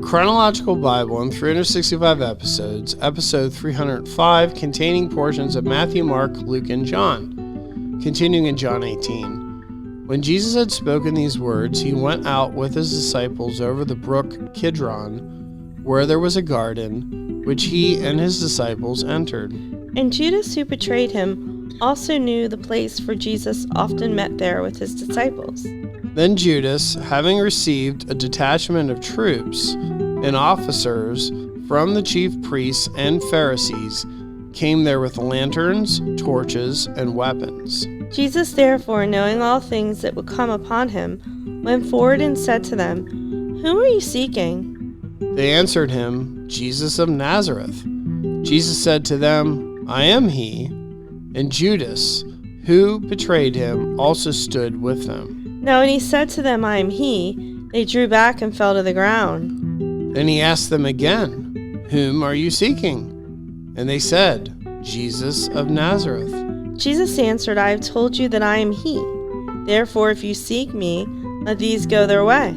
Chronological Bible in 365 episodes, episode 305, containing portions of Matthew, Mark, Luke, and John. Continuing in John 18. When Jesus had spoken these words, he went out with his disciples over the brook Kidron, where there was a garden, which he and his disciples entered. And Judas, who betrayed him, also knew the place, for Jesus often met there with his disciples. Then Judas, having received a detachment of troops and officers from the chief priests and Pharisees, came there with lanterns, torches, and weapons. Jesus, therefore, knowing all things that would come upon him, went forward and said to them, "Whom are you seeking?" They answered him, "Jesus of Nazareth." Jesus said to them, "I am he." And Judas, who betrayed him, also stood with them. Now when he said to them, "I am he," they drew back and fell to the ground. Then he asked them again, "Whom are you seeking?" And they said, "Jesus of Nazareth." Jesus answered, "I have told you that I am he. Therefore, if you seek me, let these go their way."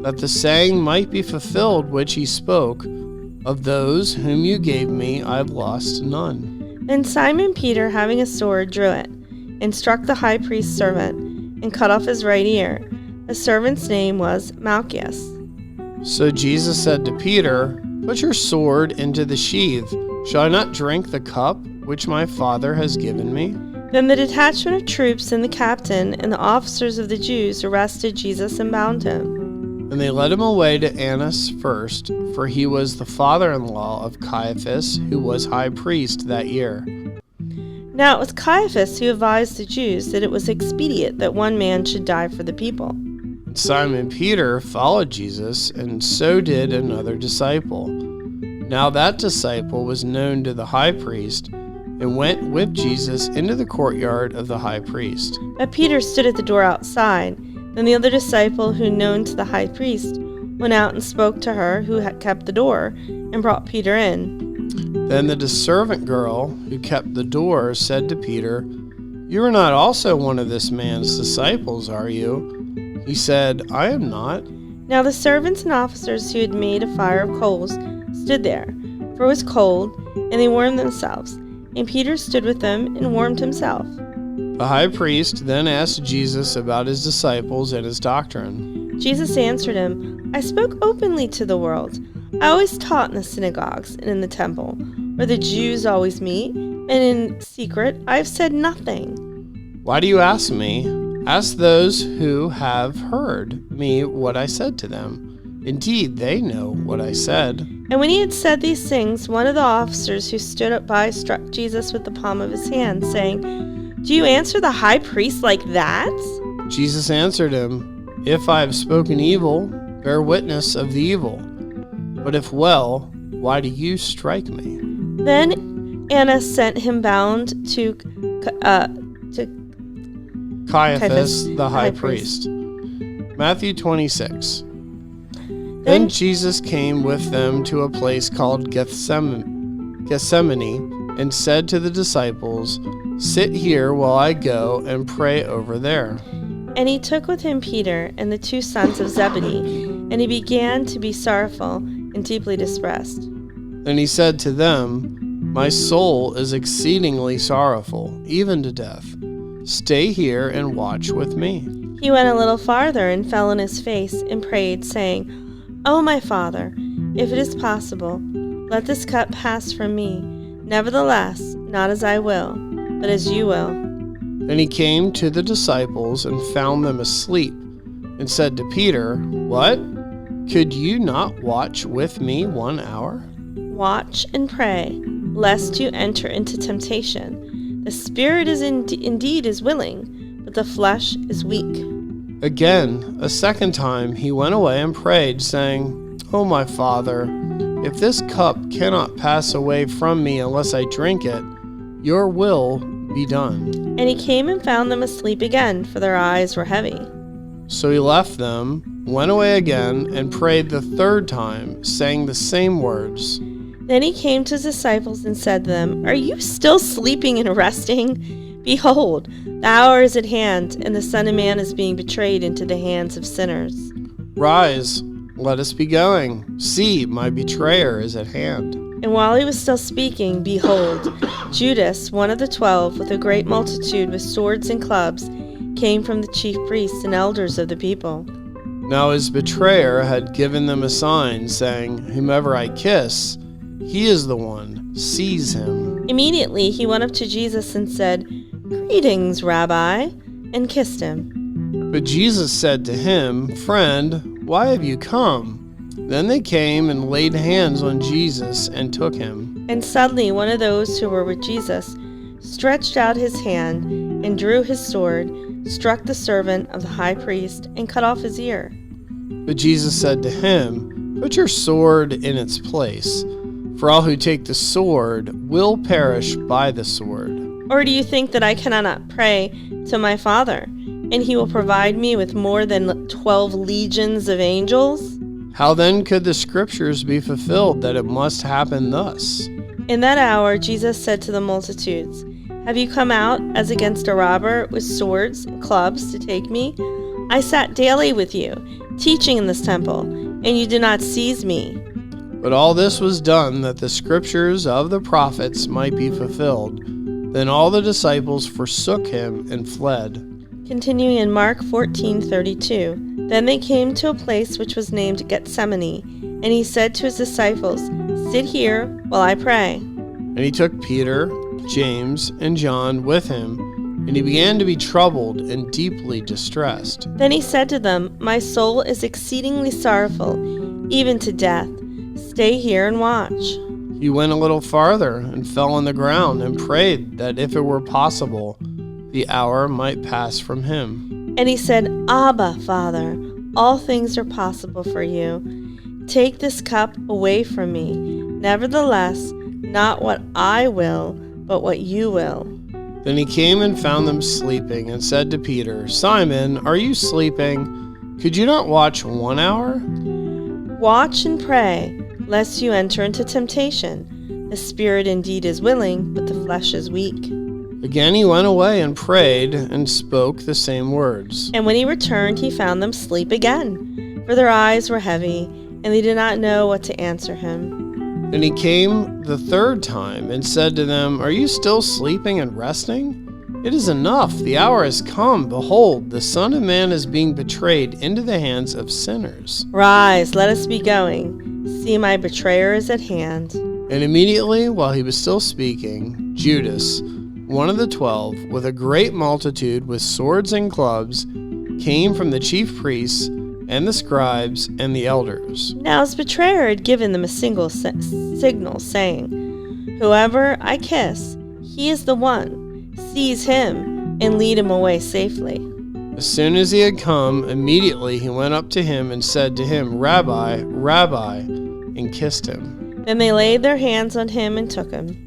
That the saying might be fulfilled which he spoke, "Of those whom you gave me, I have lost none." Then Simon Peter, having a sword, drew it, and struck the high priest's servant, and cut off his right ear. The servant's name was Malchus. So Jesus said to Peter, "Put your sword into the sheath. Shall I not drink the cup which my Father has given me?" Then the detachment of troops and the captain and the officers of the Jews arrested Jesus and bound him. And they led him away to Annas first, for he was the father-in-law of Caiaphas, who was high priest that year. Now it was Caiaphas who advised the Jews that it was expedient that one man should die for the people. And Simon Peter followed Jesus, and so did another disciple. Now that disciple was known to the high priest, and went with Jesus into the courtyard of the high priest. But Peter stood at the door outside. Then the other disciple, who known to the high priest, went out and spoke to her who had kept the door, and brought Peter in. Then the servant girl who kept the door said to Peter, "You are not also one of this man's disciples, are you?" He said, "I am not." Now the servants and officers who had made a fire of coals stood there, for it was cold, and they warmed themselves. And Peter stood with them and warmed himself. The high priest then asked Jesus about his disciples and his doctrine. Jesus answered him, "I spoke openly to the world. I always taught in the synagogues and in the temple, where the Jews always meet, and in secret I have said nothing." "Why do you ask me? Ask those who have heard me what I said to them. Indeed, they know what I said." And when he had said these things, one of the officers who stood up by struck Jesus with the palm of his hand, saying, "Do you answer the high priest like that?" Jesus answered him, "If I have spoken evil, bear witness of the evil. But if well, why do you strike me?" Then Annas sent him bound to Caiaphas, the high priest. Matthew 26. Then Jesus came with them to a place called Gethsemane, and said to the disciples, "Sit here while I go and pray over there." And he took with him Peter and the two sons of Zebedee, and he began to be sorrowful and deeply distressed. Then he said to them, "My soul is exceedingly sorrowful, even to death. Stay here and watch with me." He went a little farther and fell on his face and prayed, saying, "O my Father, if it is possible, let this cup pass from me. Nevertheless, not as I will, but as you will." Then he came to the disciples and found them asleep, and said to Peter, "What? Could you not watch with me 1 hour? Watch and pray, lest you enter into temptation. The spirit is indeed is willing, but the flesh is weak." Again, a second time, he went away and prayed, saying, "O my Father, if this cup cannot pass away from me unless I drink it, your will be done." And he came and found them asleep again, for their eyes were heavy. So he left them, went away again, and prayed the third time, saying the same words. Then he came to his disciples and said to them, "Are you still sleeping and resting? Behold, the hour is at hand, and the Son of Man is being betrayed into the hands of sinners. Rise, let us be going. See, my betrayer is at hand." And while he was still speaking, behold, Judas, one of the 12, with a great multitude with swords and clubs, came from the chief priests and elders of the people. Now his betrayer had given them a sign, saying, "Whomever I kiss, he is the one. Seize him." Immediately he went up to Jesus and said, "Greetings, Rabbi," and kissed him. But Jesus said to him, "Friend, why have you come?" Then they came and laid hands on Jesus and took him. And suddenly one of those who were with Jesus stretched out his hand and drew his sword, struck the servant of the high priest, and cut off his ear. But Jesus said to him, "Put your sword in its place, for all who take the sword will perish by the sword." Or do you think that I cannot pray to my Father, and he will provide me with more than 12 legions of angels? How then could the scriptures be fulfilled that it must happen thus? In that hour Jesus said to the multitudes, "Have you come out as against a robber with swords and clubs to take me? I sat daily with you, teaching in this temple, and you did not seize me." But all this was done that the scriptures of the prophets might be fulfilled. Then all the disciples forsook him and fled. Continuing in Mark 14:32, then they came to a place which was named Gethsemane, and he said to his disciples, "Sit here while I pray." And he took Peter, James, and John with him, and he began to be troubled and deeply distressed. Then he said to them, "My soul is exceedingly sorrowful, even to death. Stay here and watch." He went a little farther and fell on the ground and prayed that if it were possible, the hour might pass from him. And he said, "Abba, Father, all things are possible for you. Take this cup away from me. Nevertheless, not what I will, but what you will." Then he came and found them sleeping and said to Peter, "Simon, are you sleeping? Could you not watch 1 hour? Watch and pray, lest you enter into temptation. The spirit indeed is willing, but the flesh is weak." Again he went away and prayed and spoke the same words. And when he returned, he found them asleep again, for their eyes were heavy, and they did not know what to answer him. Then he came the third time and said to them, "Are you still sleeping and resting? It is enough. The hour has come. Behold, the Son of Man is being betrayed into the hands of sinners. Rise, let us be going. See, my betrayer is at hand." And immediately, while he was still speaking, Judas, one of the 12, with a great multitude with swords and clubs, came from the chief priests and the scribes and the elders. Now his betrayer had given them a single signal, saying, "Whoever I kiss, he is the one. Seize him and lead him away safely." As soon as he had come, immediately he went up to him and said to him, "Rabbi, Rabbi," and kissed him. Then they laid their hands on him and took him.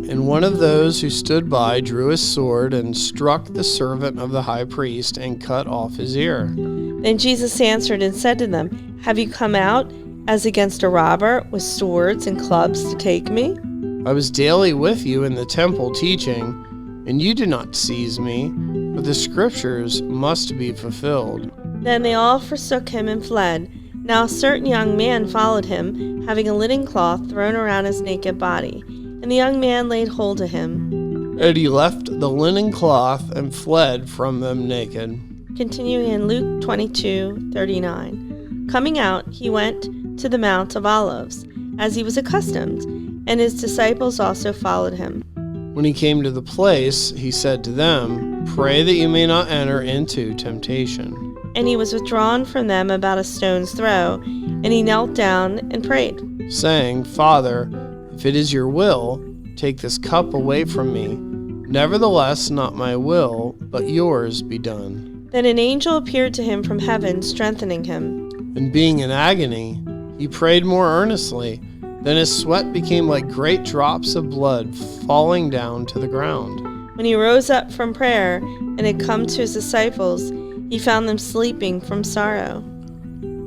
And one of those who stood by drew his sword and struck the servant of the high priest and cut off his ear. Then Jesus answered and said to them, "Have you come out as against a robber with swords and clubs to take me? I was daily with you in the temple teaching, and you did not seize me, but the scriptures must be fulfilled." Then they all forsook him and fled. Now a certain young man followed him, having a linen cloth thrown around his naked body. And the young man laid hold of him. And he left the linen cloth and fled from them naked. Continuing in Luke 22:39. Coming out, he went to the Mount of Olives, as he was accustomed, and his disciples also followed him. When he came to the place, he said to them, "Pray that you may not enter into temptation." And he was withdrawn from them about a stone's throw, and he knelt down and prayed, saying, "Father, if it is your will, take this cup away from me. Nevertheless, not my will, but yours be done." Then an angel appeared to him from heaven, strengthening him. And being in agony, he prayed more earnestly. Then his sweat became like great drops of blood falling down to the ground. When he rose up from prayer and had come to his disciples, he found them sleeping from sorrow.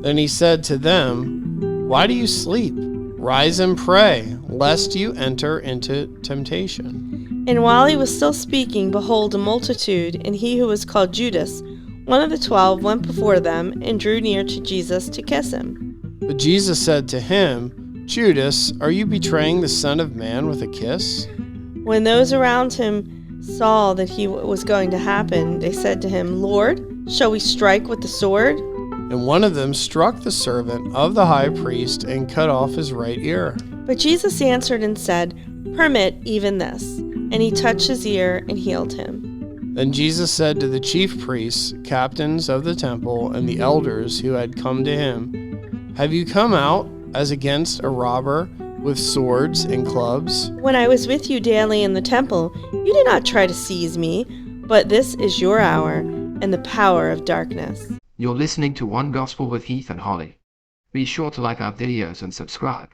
Then he said to them, "Why do you sleep? Rise and pray, lest you enter into temptation." And while he was still speaking, behold, a multitude, and he who was called Judas, one of the 12, went before them and drew near to Jesus to kiss him. But Jesus said to him, Judas, are you betraying the Son of Man with a kiss? When those around him saw that he was going to happen, they said to him, Lord, shall we strike with the sword? And one of them struck the servant of the high priest and cut off his right ear. But Jesus answered and said, Permit even this. And he touched his ear and healed him. Then Jesus said to the chief priests, captains of the temple, and the elders who had come to him, Have you come out as against a robber with swords and clubs? When I was with you daily in the temple, you did not try to seize me, but this is your hour and the power of darkness. You're listening to One Gospel with Heath and Holly. Be sure to like our videos and subscribe.